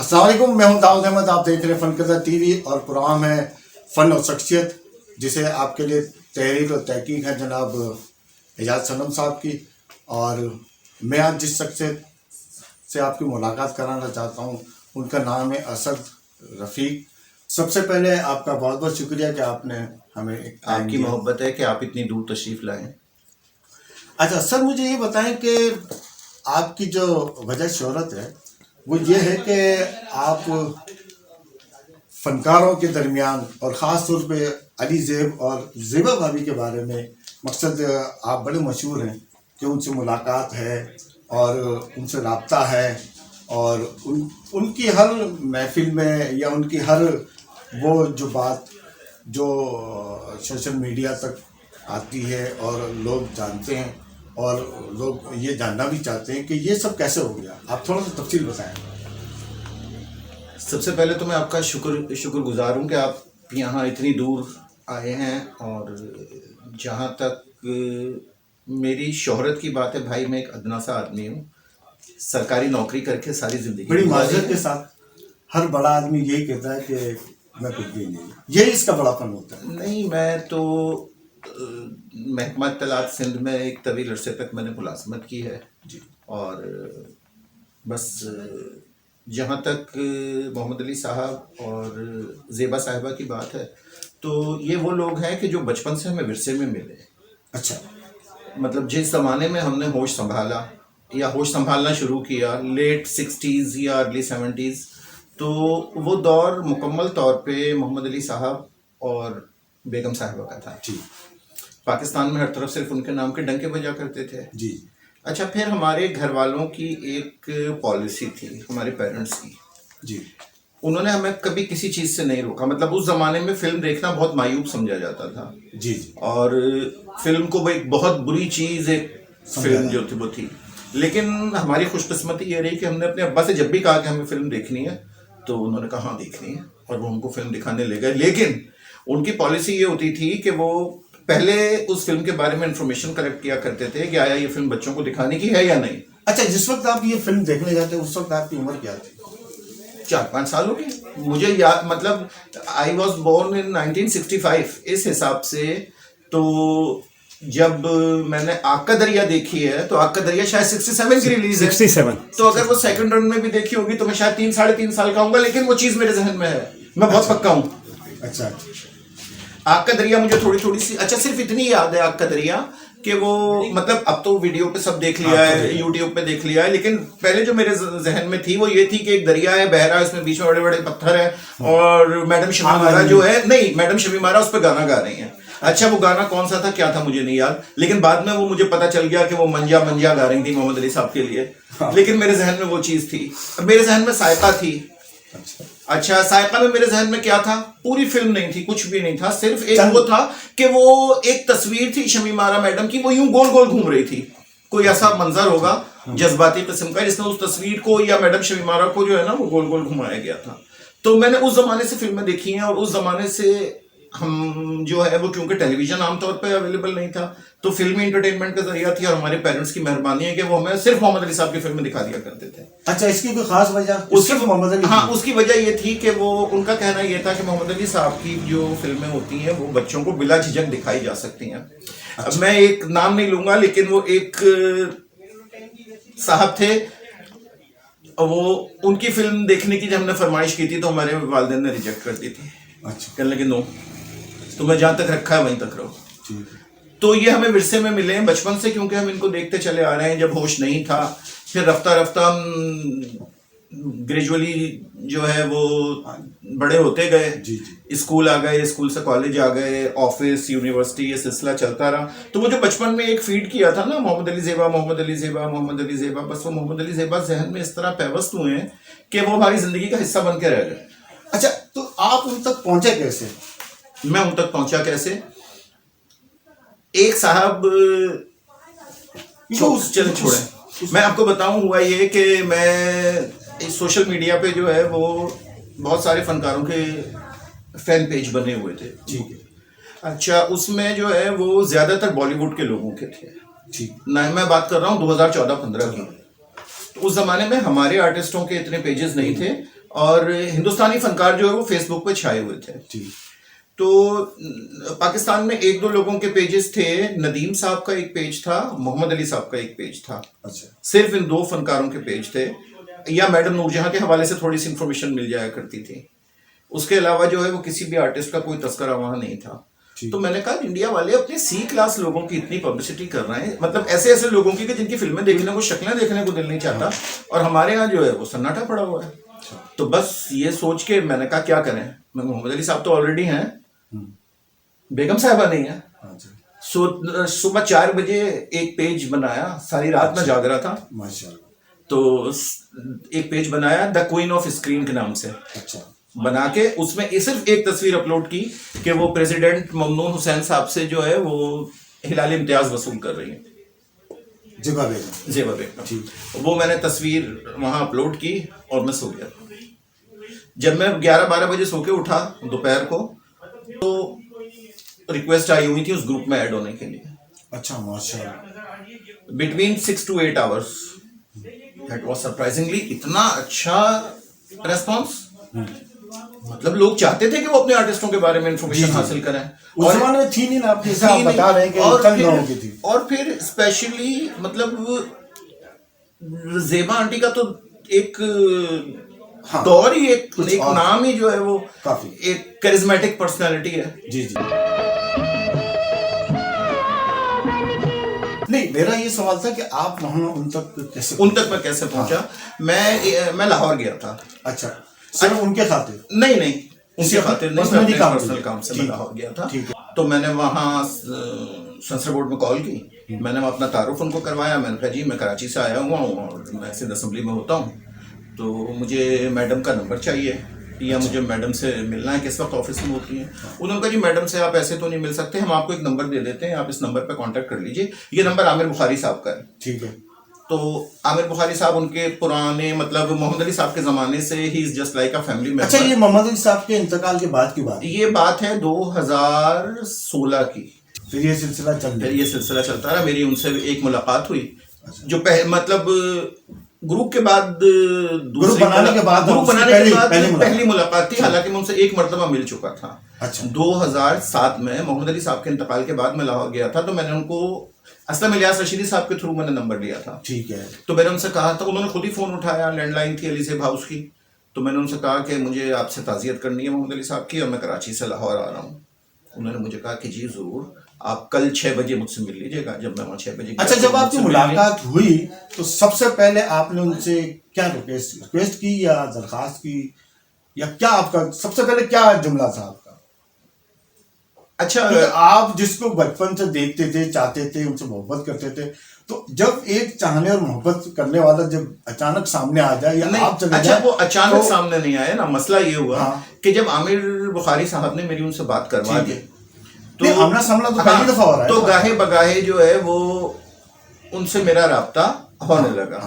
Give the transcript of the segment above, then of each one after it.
अस्सलाम वालेकुम, मैं हूं दाऊद अहमद। आप देख रहे हैं फनकदा टीवी और प्रोग्राम है फ़न और शख्सियत, जिसे आपके लिए तहरीर और तहकीक है जनाब एजाज सनम साहब की। और मैं आज जिस शख्सियत से आपकी मुलाकात कराना चाहता हूं उनका नाम है असद रफ़ीक। सबसे पहले आपका बहुत बहुत शुक्रिया कि आपने हमें एक टाइम आपकी दिया। मोहब्बत है कि आप इतनी दूर तशरीफ़ लाएं। अच्छा सर, मुझे ये बताएं कि आपकी जो वजह शोहरत है वो ये है कि आप फनकारों के दरमियान और ख़ास तौर पे अली ज़ेब और ज़ेबा भाभी के बारे में, मकसद आप बड़े मशहूर हैं कि उनसे मुलाकात है और उनसे रब्ता है और उनकी हर महफिल में या उनकी हर वो जो बात जो सोशल मीडिया तक आती है और लोग जानते हैं और लोग ये जानना भी चाहते हैं कि ये सब कैसे हो गया। आप थोड़ा सा तफसील बताएं। सबसे पहले तो मैं आपका शुक्रगुजार हूँ कि आप यहाँ इतनी दूर आए हैं। और जहाँ तक मेरी शोहरत की बात है, भाई मैं एक अदना सा आदमी हूँ, सरकारी नौकरी करके सारी ज़िंदगी बड़ी गुजारी माजरत है। के साथ हर बड़ा आदमी यही कहता है कि मैं कुछ भी नहीं, यही इसका बड़ापन होता है। नहीं, मैं तो महकमा इत्तलात सिंध में एक तवील अरसे तक मैंने मुलाजमत की है जी। और बस जहाँ तक मोहम्मद अली साहब और ज़ेबा साहिबा की बात है, तो ये वो लोग हैं कि जो बचपन से हमें विरसे में मिले। अच्छा। मतलब जिस ज़माने में हमने होश संभाला या होश संभालना शुरू किया, लेट 60s या अर्ली 70s, तो वो दौर मुकम्मल तौर पे मोहम्मद अली साहब और बेगम साहिबा का था। जी पाकिस्तान में हर तरफ सिर्फ उनके नाम के डंके बजा करते थे। जी अच्छा, फिर हमारे घर वालों की एक पॉलिसी थी, हमारे पेरेंट्स की। जी उन्होंने हमें कभी किसी चीज़ से नहीं रोका। मतलब उस ज़माने में फ़िल्म देखना बहुत मायूब समझा जाता था जी जी और फिल्म को वो एक बहुत बुरी चीज़, एक फिल्म जो थी वो थी। लेकिन हमारी खुशकिस्मती ये रही कि हमने अपने अब्बा से जब भी कहा कि हमें फ़िल्म देखनी है तो उन्होंने कहा हाँ देखनी है, और वो हमको फिल्म दिखाने ले गए। लेकिन उनकी पॉलिसी ये होती थी कि वो पहले उस फिल्म के बारे में इंफॉर्मेशन कलेक्ट किया करते थे कि आया ये फिल्म बच्चों को दिखाने की है या नहीं। अच्छा, जिस वक्त आप ये फिल्म देखने जाते उस वक्त आपकी उम्र क्या थी? 4-5 सालों की मुझे याद, मतलब आई वॉज बोर्न इन 1965 इस हिसाब से। तो जब मैंने आका दरिया देखी है तो आका दरिया शायद 67 की रिलीज है। 67। तो अगर वो सेकंड रन में भी देखी होगी तो मैं शायद 3-3.5 साल का होऊंगा, लेकिन वो चीज़ मेरे जहन में है, मैं बहुत पक्का हूँ। अच्छा। आका दरिया मुझे थोड़ी थोड़ी सी, अच्छा सिर्फ इतनी याद है आका दरिया कि वो, मतलब अब तो वीडियो पे सब देख लिया है, यूट्यूब पे देख लिया है, लेकिन पहले जो मेरे जहन में थी वो ये थी कि एक दरिया है, बह रहा है, उसमें बीच में बड़े बड़े पत्थर हैं और मैडम शमीमारा जो है, नहीं मैडम शमीमारा उस पर गाना गा रही हैं। अच्छा, वो गाना कौन सा था क्या था मुझे नहीं याद, लेकिन बाद में वो मुझे पता चल गया कि वो मंजा मंजा गा रही थी मोहम्मद अली साहब के लिए। लेकिन मेरे जहन में वो चीज़ थी। मेरे जहन में सायका थी। अच्छा, सायका में मेरे जहन में क्या था, पूरी फिल्म नहीं थी, कुछ भी नहीं था, सिर्फ एक वो था कि वो एक तस्वीर थी शमीमारा मैडम की, वो यूं गोल गोल घूम रही थी। कोई ऐसा मंजर होगा जज्बाती किस्म का जिसने उस तस्वीर को या मैडम शमीमारा को जो है ना वो गोल गोल घुमाया गया था। तो मैंने उस जमाने से फिल्में देखी हैं और उस जमाने से हम जो है वो, क्योंकि टेलीविजन आमतौर पर अवेलेबल नहीं था, तो फिल्मी इंटरटेनमेंट का जरिया थी और हमारे पेरेंट्स की मेहरबानी है कि वो हमें सिर्फ मोहम्मद अली साहब की फिल्में दिखा दिया करते थे। अच्छा, इसकी कोई खास वजह? उसकी मोहम्मद अली, हाँ, उसकी वजह ये थी कि वो, उनका कहना ये था कि मोहम्मद अली साहब की जो फिल्में होती हैं वो बच्चों को बिला झिझक दिखाई जा सकती हैं। अब मैं एक नाम नहीं लूंगा, लेकिन वो एक साहब थे, वो उनकी फिल्म देखने की जब हमने फरमाइश की थी तो हमारे वालिदैन ने रिजेक्ट कर दी थी। अच्छा। कहने लगे नो, तुम्हें जहाँ तक रखा है वहीं तक रहो। तो ये हमें विरसे में मिले हैं बचपन से, क्योंकि हम इनको देखते चले आ रहे हैं जब होश नहीं था। फिर रफ्ता रफ्ता हम ग्रेजुअली जो है वो बड़े होते गए, स्कूल आ गए, स्कूल से कॉलेज आ गए, ऑफिस, यूनिवर्सिटी, ये सिलसिला चलता रहा। तो वो जो बचपन में एक फीड किया था ना, मोहम्मद अली ज़ेबा, मोहम्मद अली ज़ेबा, मोहम्मद अली ज़ेबा, बस वो मोहम्मद अली ज़ेबा जहन में इस तरह पैवस्त हुए हैं कि वो हमारी ज़िंदगी का हिस्सा बन के रह गए। अच्छा, तो आप उन तक पहुंचे कैसे? मैं उन तक पहुंचा कैसे? एक साहब, चलो छोड़ें, मैं आपको बताऊं, हुआ ये कि मैं सोशल मीडिया पे जो है वो बहुत सारे फनकारों के फैन पेज बने हुए थे। ठीक है। अच्छा, उसमें जो है वो ज़्यादातर बॉलीवुड के लोगों के थे। ठीक। ना, मैं बात कर रहा हूँ 2014-15 की। तो उस ज़माने में हमारे आर्टिस्टों के इतने पेजेस नहीं थे और हिंदुस्तानी फनकार जो है वो फेसबुक पे छाए हुए थे। ठीक। तो पाकिस्तान में एक दो लोगों के पेजेस थे, नदीम साहब का एक पेज था, मोहम्मद अली साहब का एक पेज था। अच्छा। सिर्फ इन दो फनकारों के पेज थे, या मैडम नूरजहां के हवाले से थोड़ी सी इंफॉर्मेशन मिल जाया करती थी। उसके अलावा जो है वो किसी भी आर्टिस्ट का कोई तस्करा वहां नहीं था। तो मैंने कहा इंडिया वाले अपने सी क्लास लोगों की इतनी पब्लिसिटी कर रहे हैं, मतलब ऐसे ऐसे लोगों की कि जिनकी फिल्में देखने को, शक्लें देखने को दिल नहीं चाहता, और हमारे यहाँ जो है वो सन्नाटा पड़ा हुआ है। तो बस ये सोच के मैंने कहा क्या करें, मैं मोहम्मद अली साहब तो ऑलरेडी हैं, बेगम साहबा नहीं है। सुबह 4 बजे एक पेज बनाया, सारी रात में जाग रहा था, माशाल्लाह। तो एक पेज बनाया द क्वीन ऑफ स्क्रीन के नाम से। अच्छा। बना के उसमें सिर्फ एक तस्वीर अपलोड की कि वो प्रेसिडेंट ममनून हुसैन साहब से जो है वो हिलाल इम्तियाज वसूल कर रही है, जेबा बेगम। जेबा बेगम। वो मैंने तस्वीर वहां अपलोड की और मैं सो गया। जब मैं 11-12 बजे सो के उठा दोपहर को, तो रिक्वेस्ट आई हुई थी उस ग्रुप में ऐड होने के लिए। अच्छा, माशाल्लाह। Between 6 to 8 hours, that was surprisingly इतना अच्छा रेस्पॉन्स। मतलब लोग चाहते थे कि वो अपने आर्टिस्टों के बारे में इंफॉर्मेशन हासिल करें। उस जमाने में थी नहीं ना, आप जैसे आप बता रहे हैं कि लोगों की थी। और फिर स्पेशली मतलब ज़ेबा आंटी का तो एक दौर ही, एक नाम ही जो है वो काफी एक करिज्मेटिक पर्सनालिटी है। जी जी। नहीं, मेरा ये सवाल था कि आप वहां उन तक मैं कैसे पहुंचा। मैं लाहौर गया था। अच्छा, सिर्फ उनके खातिर? नहीं, उनके खातिर नहीं, पर्सनल काम से मैं लाहौर गया था। तो मैंने वहाँ सेंसर बोर्ड में कॉल की, मैंने अपना तारुफ उनको करवाया। मैंने कहा जी मैं कराची से आया हुआ हूँ और मैं सिंध असेंबली में होता हूँ, तो मुझे मैडम का नंबर चाहिए, या मुझे मैडम से मिलना है, किस वक्त ऑफिस में होती हैं। उन्होंने कहा जी मैडम से आप ऐसे तो नहीं मिल सकते, हम आपको एक नंबर दे देते हैं, आप इस नंबर पर कांटेक्ट कर लीजिए। ये नंबर आमिर बुखारी साहब का है। ठीक है। तो आमिर बुखारी साहब उनके पुराने, मतलब मोहम्मद अली साहब के ज़माने से he is just like a family member. अच्छा, ये मोहम्मद अली साहब के इंतकाल के बाद की बात? ये बात है 2016 की। फिर ये सिलसिला चलता रहा। मेरी उनसे एक मुलाकात हुई, जो मतलब ग्रुप के बाद, ग्रुप बनाने के बाद पहली मुलाकात थी। हालांकि मैं उनसे एक मर्तबा मिल चुका था। अच्छा। 2007 में मोहम्मद अली साहब के इंतकाल के बाद मैं लाहौर गया था, तो मैंने उनको असलम इलियास रशीदी साहब के थ्रू मैंने नंबर लिया था। ठीक है। तो मैंने उनसे कहा था, उन्होंने खुद ही फोन उठाया, लैंडलाइन थी अली सेब हाउस की। तो मैंने उनसे कहा कि मुझे आपसे ताज़ियत करनी है मोहम्मद अली साहब की, और मैं कराची से लाहौर आ रहा हूँ। उन्होंने मुझे कहा कि जी ज़रूर, आप कल 6 बजे मुझसे मिल लीजिएगा। जब मैं वहाँ 6 बजे, अच्छा, जब आपकी मुलाकात हुई तो सबसे पहले आपने उनसे क्या रिक्वेस्ट की या दरखास्त की, या क्या आपका सबसे पहले क्या जुमला था आपका? अच्छा, आप जिसको बचपन से देखते थे, चाहते थे, उनसे मोहब्बत करते थे, तो जब एक चाहने और मोहब्बत करने वाला जब अचानक सामने आ जाए या आप चले जाए, वो अचानक सामने नहीं आया ना। मसला ये हुआ कि जब आमिर बुखारी साहब ने मेरी उनसे बात करवा दी, तो आमना सामना तो पहली दफा हो रहा है, तो गाहे बगाहे जो है वो उनसे मेरा राब्ता होने लगा।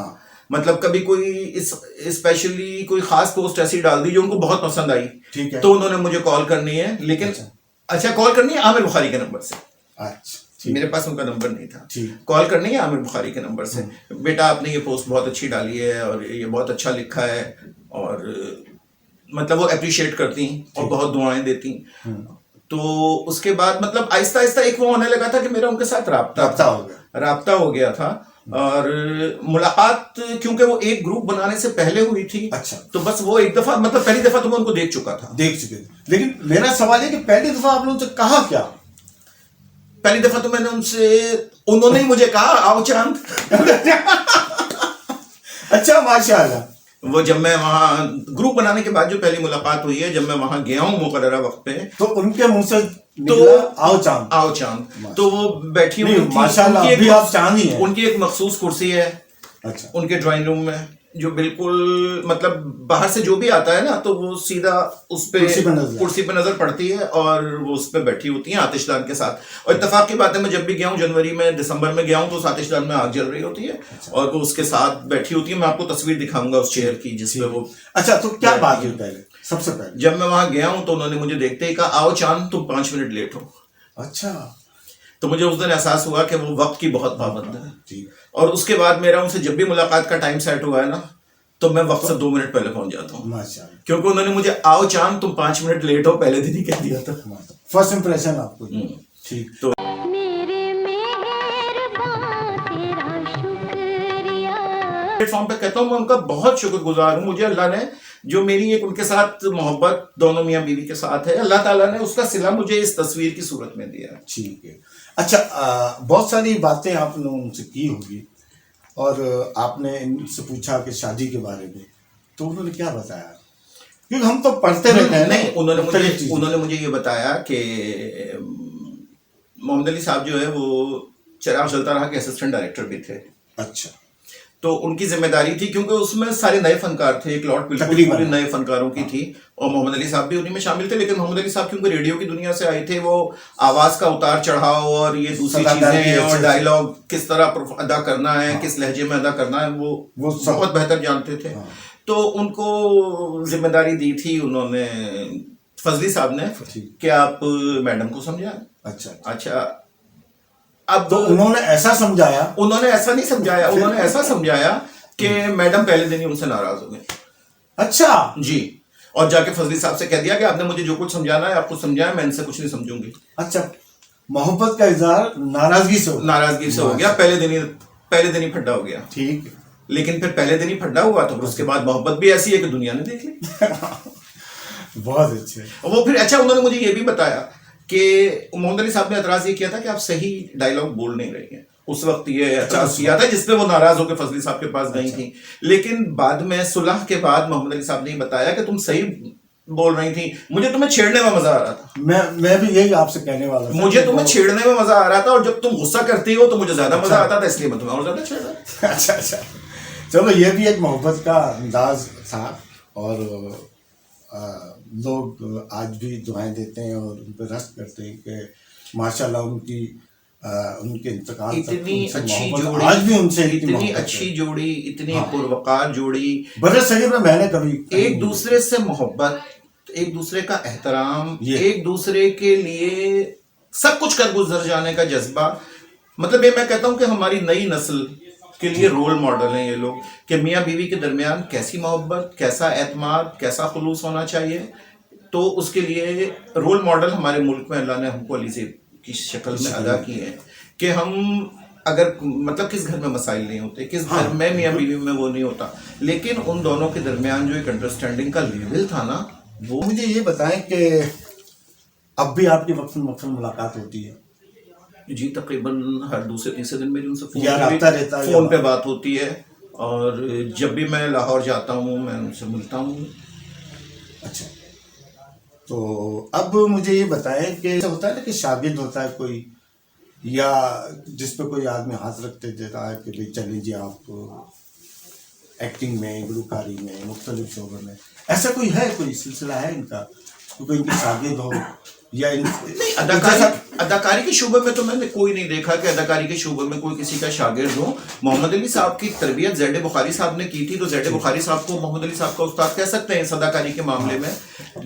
मतलब कभी कोई स्पेशली कोई खास पोस्ट ऐसी डाल दी जो उनको बहुत पसंद आई, ठीक है, तो उन्होंने मुझे कॉल करनी है। लेकिन अच्छा कॉल करनी है आमिर बुखारी के नंबर से। अच्छा, मेरे पास उनका नंबर नहीं था। कॉल करनी है आमिर बुखारी के नंबर से, बेटा आपने ये पोस्ट बहुत अच्छी डाली है और ये बहुत अच्छा लिखा है, और मतलब वो अप्रिशिएट करती और बहुत दुआएं देती। तो उसके बाद मतलब आहिस्ता आहिस्ता एक वो होने लगा था कि मेरा उनके साथ राब्ता हो गया था। और मुलाकात क्योंकि वो एक ग्रुप बनाने से पहले हुई थी। अच्छा, तो बस वो एक दफा, मतलब पहली दफा तो मैं उनको देख चुका था। देख चुके थे। लेकिन मेरा सवाल है कि पहली दफा आपने उनसे कहा क्या? पहली दफा तो मैंने उन्होंने ही मुझे कहा आओ चांद। अच्छा, माशाल्लाह। वो जब मैं वहाँ ग्रुप बनाने के बाद जो पहली मुलाकात हुई है, जब मैं वहां गया हूँ मुकर्ररा वक्त पे, तो उनके मुंह से तो आओ चांद। तो वो बैठी हुई माशाल्लाह, अभी आप चांद ही हैं। उनकी एक मखसूस कुर्सी है। अच्छा, उनके ड्राइंग रूम में, जो बिल्कुल मतलब बाहर से जो भी आता है ना, तो वो सीधा उस पे कुर्सी पे नजर पड़ती है और वो उस पे बैठी होती है आतिशदान के साथ। और इत्तेफाक की बात है, मैं जब भी गया हूँ जनवरी में, दिसंबर में गया हूँ, तो उस आतिशदान में आग जल रही होती है और वो उसके साथ बैठी होती है। मैं आपको तस्वीर दिखाऊंगा उस चेयर की जिसपे वो। अच्छा, तो क्या बात हुई पहले? सबसे पहले जब मैं वहां गया हूँ तो उन्होंने मुझे देखते ही कहा आओ चांद तुम 5 मिनट लेट हो। अच्छा, तो मुझे उस दिन एहसास हुआ कि वो वक्त की बहुत पाबंद है। और उसके बाद मेरा उनसे जब भी मुलाकात का टाइम सेट हुआ है ना, तो मैं वक्त से 2 मिनट पहले पहुंच जाता हूँ, माशाल्लाह। क्योंकि उन्होंने मुझे आओ चांद तुम 5 मिनट लेट हो पहले दिन ही कह दिया था। फर्स्ट इम्प्रेशन आपको ठीक। तो प्लेटफॉर्म पे कहता हूँ मैं उनका बहुत शुक्रगुजार हूँ। मुझे अल्लाह ने जो मेरी एक उनके साथ मोहब्बत दोनों मियाँ बीवी के साथ है, अल्लाह ताला ने उसका सिला मुझे इस तस्वीर की सूरत में दिया। ठीक है। अच्छा, बहुत सारी बातें आपने उनसे की होगी और आपने इनसे पूछा कि शादी के बारे में, तो उन्होंने क्या बताया? क्योंकि हम तो पढ़ते रहते हैं। नहीं, उन्होंने मुझे ये बताया कि मोहम्मद अली साहब जो है वो चिराग जलतारा के असिस्टेंट डायरेक्टर भी थे। अच्छा। तो उनकी जिम्मेदारी थी, क्योंकि उसमें सारे नए फनकार थे, एक लॉट बिल्कुल पूरे नए फनकारों की थी और मोहम्मद अली साहब भी उन्हीं में शामिल थे। लेकिन मोहम्मद अली साहब क्योंकि रेडियो की दुनिया से आए थे, वो आवाज का उतार चढ़ाव और ये दूसरी चीजें और डायलॉग किस तरह अदा करना है, किस लहजे में अदा करना है, वो बहुत बेहतर जानते थे। तो उनको जिम्मेदारी दी थी उन्होंने, फजली साहब ने, कि आप मैडम को समझाएं। अच्छा। अब तो उन्होंने ऐसा समझाया? उन्होंने ऐसा नहीं समझाया, उन्होंने ऐसा समझाया कि मैडम पहले दिन ही उनसे नाराज हो गए। अच्छा जी। और जाके फजली साहब से कह दिया कि आपने मुझे जो कुछ समझाना है आपको समझाया, मैं इनसे कुछ नहीं समझूंगी। अच्छा, मोहब्बत का इजहार नाराजगी से हो गया। पहले दिन ही फड्डा हो गया। ठीक है। लेकिन फिर पहले दिन ही फड्डा हुआ तो उसके बाद मोहब्बत भी ऐसी है कि दुनिया ने देख ली। बहुत अच्छे। वो फिर अच्छा, उन्होंने मुझे ये भी बताया कि मोहम्मद अली साहब ने एतराज ये किया था कि आप सही डायलॉग बोल नहीं रही हैं। उस वक्त ये एतराज किया था जिसपे वो नाराज होकर फजली साहब के पास गई थी। लेकिन बाद में सुलह के बाद मोहम्मद अली साहब ने बताया कि तुम सही बोल रही थी, मुझे तुम्हें छेड़ने में मजा आ रहा था। मैं भी यही आपसे कहने वाला था, मुझे तुम्हें छेड़ने में मजा आ रहा था और जब तुम गुस्सा करती हो तो मुझे ज्यादा मजा आता था, इसलिए मैं तुम्हें और ज्यादा छेड़ रहा। अच्छा। चलो, ये भी एक मोहब्बत का अंदाज था और लोग आज भी दुआएं देते हैं और उन पर रश्क करते हैं कि माशाल्लाह उनके इंतकाल इतनी अच्छी जोड़ी, आज भी उनसे इतनी अच्छी जोड़ी, इतनी पुरवकार जोड़ी, बरसगीर में मैंने कभी एक दूसरे से मोहब्बत, एक दूसरे का एहतराम, एक दूसरे के लिए सब कुछ कर गुजर जाने का जज्बा। मतलब ये मैं कहता हूँ कि हमारी नई नस्ल के लिए रोल मॉडल हैं ये लोग, कि मियाँ बीवी के दरमियान कैसी मोहब्बत, कैसा एतमाद, कैसा खुलूस होना चाहिए। तो उसके लिए रोल मॉडल हमारे मुल्क में अल्लाह ने हमको अली से की शक्ल में अदा की है कि हम अगर मतलब किस घर में मसाइल नहीं होते, किस घर में मियाँ बीवी में वो नहीं होता, लेकिन उन दोनों के दरमियान जो एक अंडरस्टैंडिंग का लेवल था ना, वो। मुझे ये बताएं कि अब भी आपकी वक्फन मुलाकात होती है? जी, तकरीबन हर दूसरे तीसरे दिन मेरी उनसे फोन पे बात होती है और जब भी मैं लाहौर जाता हूँ मैं उनसे मिलता हूँ। अच्छा, तो अब मुझे ये बताएं कि ऐसा होता है ना कि शागिर्द होता है कोई, या जिस पे कोई आदमी हाथ रखते देता है कि भाई चल लीजिए आप एक्टिंग में, गुलकारी में, मुख्तलिफ शोबों में, ऐसा कोई है, कोई सिलसिला है इनका, कोई इनकी शागिर्द हो या नहीं? अदाकारी के शोबे में तो मैंने कोई नहीं देखा कि अदाकारी के शोबे में कोई किसी का शागिर्द हो। मोहम्मद अली साहब की तरबियत ज़ैड बुखारी साहब ने की थी, तो ज़ैड बुखारी साहब को मोहम्मद अली साहब का उस्ताद कह सकते हैं इस अदाकारी के मामले में।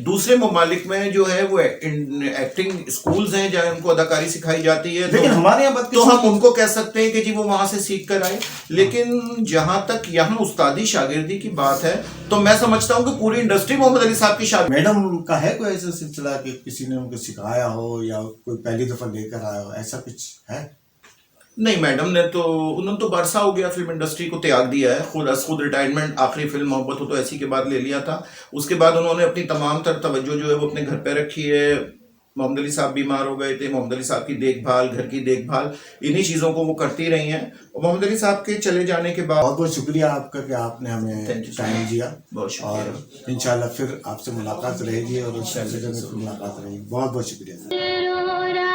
दूसरे ममालिक में जो है वो एक्टिंग स्कूल्स हैं जहाँ उनको अदाकारी सिखाई जाती है, लेकिन हमारे यहाँ तो हम उनको कह सकते हैं कि जी वो वहां से सीख कर आए। लेकिन जहां तक यहाँ उस्तादी शागिर्दी की बात है तो मैं समझता हूँ कि पूरी इंडस्ट्री मोहम्मद अली साहब की शागिर्दी। मैडम का है कोई ऐसा सिलसिला कि किसी ने उनको सिखाया हो या कोई पहली दफा लेकर आया हो, ऐसा कुछ है? नहीं, मैडम ने तो उन्होंने तो बरसा हो गया, फिल्म इंडस्ट्री को त्याग दिया है, खुद रिटायरमेंट, आखिरी फिल्म मोहब्बत हो तो ऐसी के बाद ले लिया था। उसके बाद उन्होंने अपनी तमाम तर तवज्जो जो है वो अपने घर पे रखी है। मोहम्मद अली साहब बीमार हो गए थे, मोहम्मद अली साहब की देखभाल, घर की देखभाल, इन्हीं चीज़ों को वो करती रही हैं। और मोहम्मद अली साहब के चले जाने के बाद बहुत बहुत शुक्रिया आपका कि आपने हमें टाइम दिया, बहुत शुक्रिया। और इंशाल्लाह फिर आपसे मुलाकात रहेगी और उस सिलसिले में मुलाकात रहेगी। बहुत बहुत शुक्रिया।